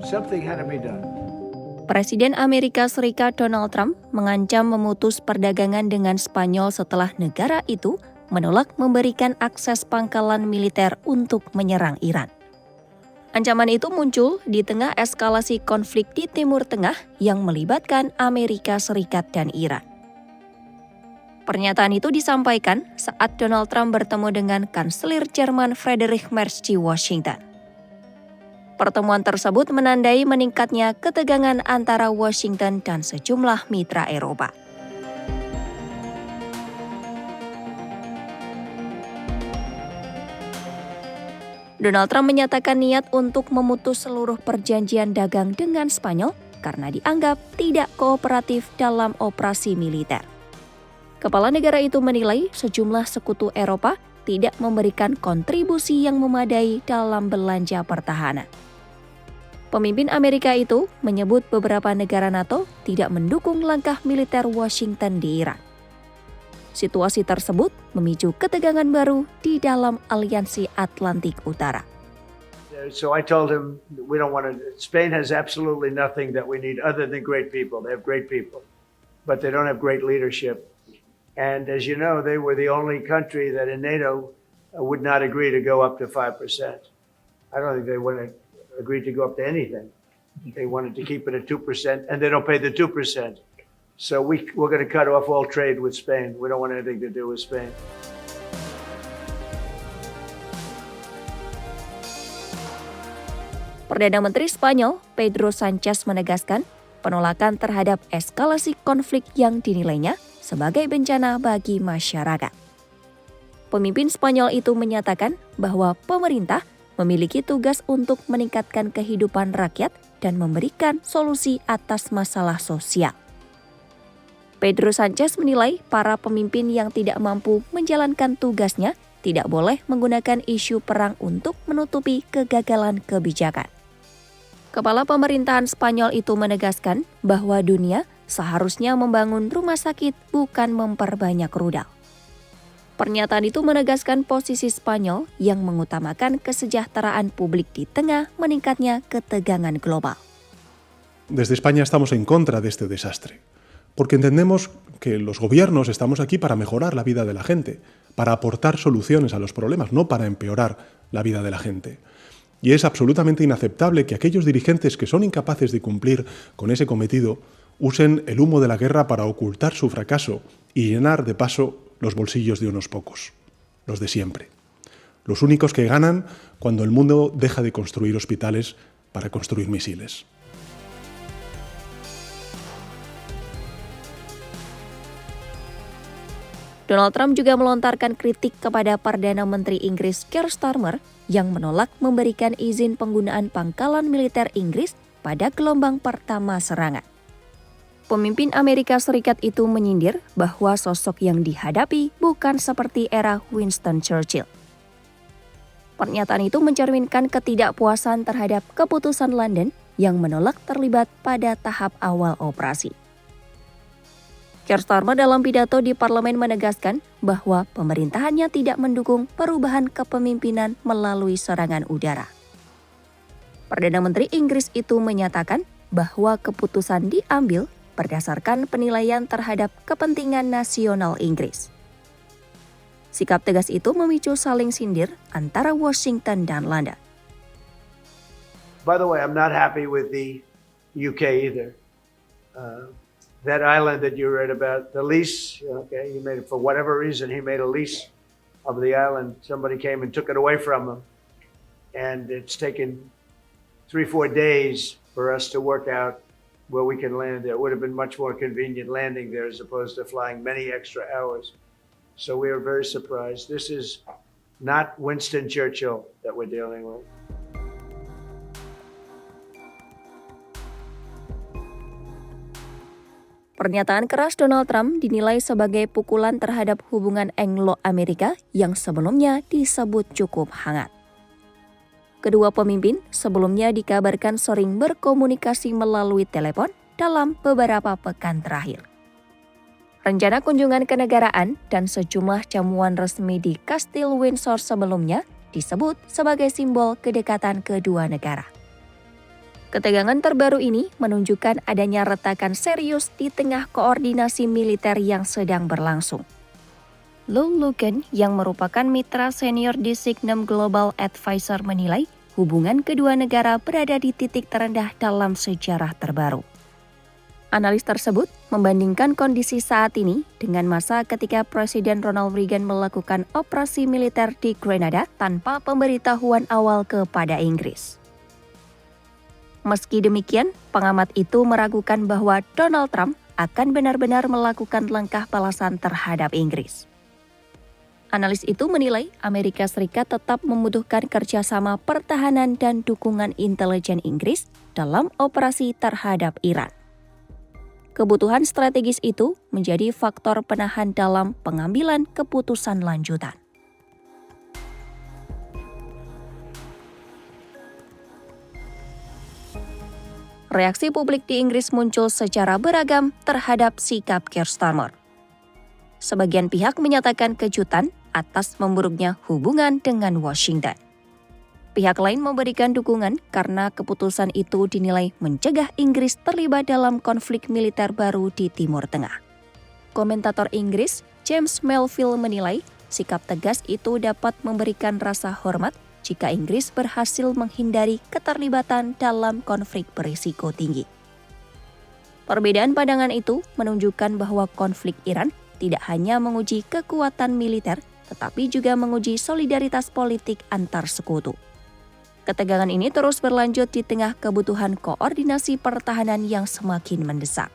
Something had to be done. Presiden Amerika Serikat Donald Trump mengancam memutus perdagangan dengan Spanyol setelah negara itu menolak memberikan akses pangkalan militer untuk menyerang Iran. Ancaman itu muncul di tengah eskalasi konflik di Timur Tengah yang melibatkan Amerika Serikat dan Iran. Pernyataan itu disampaikan saat Donald Trump bertemu dengan Kanselir Jerman Friedrich Merz di Washington. Pertemuan tersebut menandai meningkatnya ketegangan antara Washington dan sejumlah mitra Eropa. Donald Trump menyatakan niat untuk memutus seluruh perjanjian dagang dengan Spanyol karena dianggap tidak kooperatif dalam operasi militer. Kepala negara itu menilai sejumlah sekutu Eropa tidak memberikan kontribusi yang memadai dalam belanja pertahanan. Pemimpin Amerika itu menyebut beberapa negara NATO tidak mendukung langkah militer Washington di Iran. Situasi tersebut memicu ketegangan baru di dalam Aliansi Atlantik Utara. So I told him, Spain has absolutely nothing that we need other than great people. They have great people, but they don't have great leadership. And as you know, they were the only country that in NATO would not agree to go up to 5%. I don't think they agreed to go up to anything. They wanted to keep it at 2%, and they don't pay the 2%. So we're going to cut off all trade with Spain. We don't want anything to do with Spain. Perdana Menteri Spanyol, Pedro Sánchez menegaskan penolakan terhadap eskalasi konflik yang dinilainya sebagai bencana bagi masyarakat. Pemimpin Spanyol itu menyatakan bahwa pemerintah memiliki tugas untuk meningkatkan kehidupan rakyat dan memberikan solusi atas masalah sosial. Pedro Sánchez menilai para pemimpin yang tidak mampu menjalankan tugasnya tidak boleh menggunakan isu perang untuk menutupi kegagalan kebijakan. Kepala pemerintahan Spanyol itu menegaskan bahwa dunia seharusnya membangun rumah sakit bukan memperbanyak rudal. Pernyataan itu menegaskan posisi Spanyol yang mengutamakan kesejahteraan publik di tengah meningkatnya ketegangan global. Desde España estamos en contra de este desastre, porque entendemos que los gobiernos estamos aquí para mejorar la vida de la gente, para aportar soluciones a los problemas, no para empeorar la vida de la gente. Y es absolutamente inaceptable que aquellos dirigentes que son incapaces de cumplir con ese cometido usen el humo de la guerra para ocultar su fracaso y llenar de paso los bolsillos de unos pocos, los de siempre. Los únicos que ganan cuando el mundo deja de construir hospitales para construir misiles. Donald Trump juga melontarkan kritik kepada Perdana Menteri Inggris Keir Starmer yang menolak memberikan izin penggunaan pangkalan militer Inggris pada gelombang pertama serangan. Pemimpin Amerika Serikat itu menyindir bahwa sosok yang dihadapi bukan seperti era Winston Churchill. Pernyataan itu mencerminkan ketidakpuasan terhadap keputusan London yang menolak terlibat pada tahap awal operasi. Keir Starmer dalam pidato di parlemen menegaskan bahwa pemerintahannya tidak mendukung perubahan kepemimpinan melalui serangan udara. Perdana Menteri Inggris itu menyatakan bahwa keputusan diambil berdasarkan penilaian terhadap kepentingan nasional Inggris. Sikap tegas itu memicu saling sindir antara Washington dan London. By the way, I'm not happy with the UK either. That island that you read about, the lease, okay, he made it for whatever reason, he made a lease of the island. Somebody came and took it away from him. And it's taken 3-4 days for us to work out where we can land there. It would have been much more convenient landing there as opposed to flying many extra hours. So we are very surprised. This is not Winston Churchill that we're dealing with. Pernyataan keras Donald Trump dinilai sebagai pukulan terhadap hubungan Anglo-Amerika yang sebelumnya disebut cukup hangat. Kedua pemimpin sebelumnya dikabarkan sering berkomunikasi melalui telepon dalam beberapa pekan terakhir. Rencana kunjungan kenegaraan dan sejumlah jamuan resmi di Kastil Windsor sebelumnya disebut sebagai simbol kedekatan kedua negara. Ketegangan terbaru ini menunjukkan adanya retakan serius di tengah koordinasi militer yang sedang berlangsung. Lou Luken yang merupakan mitra senior di Signum Global Advisor menilai hubungan kedua negara berada di titik terendah dalam sejarah terbaru. Analis tersebut membandingkan kondisi saat ini dengan masa ketika Presiden Ronald Reagan melakukan operasi militer di Grenada tanpa pemberitahuan awal kepada Inggris. Meski demikian, pengamat itu meragukan bahwa Donald Trump akan benar-benar melakukan langkah balasan terhadap Inggris. Analis itu menilai Amerika Serikat tetap membutuhkan kerjasama pertahanan dan dukungan intelijen Inggris dalam operasi terhadap Iran. Kebutuhan strategis itu menjadi faktor penahan dalam pengambilan keputusan lanjutan. Reaksi publik di Inggris muncul secara beragam terhadap sikap Keir Starmer. Sebagian pihak menyatakan kejutan atas memburuknya hubungan dengan Washington. Pihak lain memberikan dukungan karena keputusan itu dinilai mencegah Inggris terlibat dalam konflik militer baru di Timur Tengah. Komentator Inggris, James Melville menilai sikap tegas itu dapat memberikan rasa hormat jika Inggris berhasil menghindari keterlibatan dalam konflik berisiko tinggi. Perbedaan pandangan itu menunjukkan bahwa konflik Iran tidak hanya menguji kekuatan militer, tetapi juga menguji solidaritas politik antar sekutu. Ketegangan ini terus berlanjut di tengah kebutuhan koordinasi pertahanan yang semakin mendesak.